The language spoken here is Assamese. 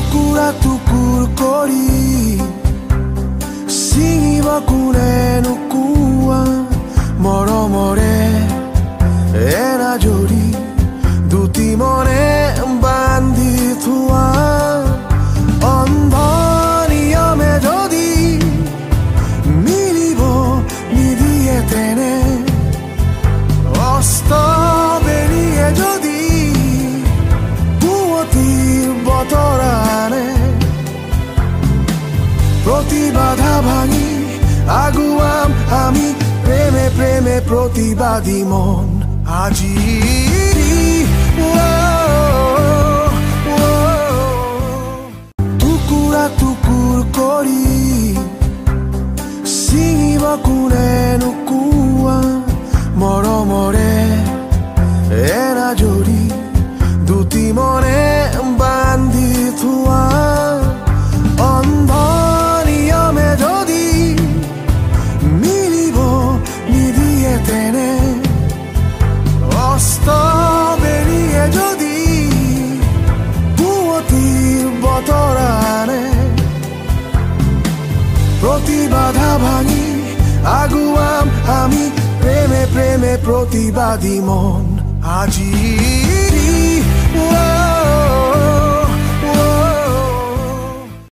টুকুৰা টুকুৰ কৰি ছিঙিব কোনে নোকোৱা মৰমৰে এনাজৰি দুটি মনে বান্ধি থোৱা অন্ধ নিয়মে যদি মিলিব নিদিয়ে তেনে অস্ত বেৰিয়ে যদি পুৱতিৰ বতৰ আনে প্ৰতিবাধা ভাঙি আগুৱাম আমি প্ৰেমে প্ৰেমে প্ৰতিবাদী মন আজি টুকুৰা টুকুৰ কৰি ছিঙিব কোনে নোকোৱা মৰমৰে এনাজৰি দুটি মনে বান্ধি থোৱা অন্ধ নিয়মে যদি মিলিব নিদিয়ে তেনে অস্ত বেৰিয়ে যদি পুৱতিৰ বতৰ আনে প্ৰতিবাধা ভাঙি আগুৱাম আমি প্ৰেমে প্ৰেমে প্ৰতিবাদী মন আজি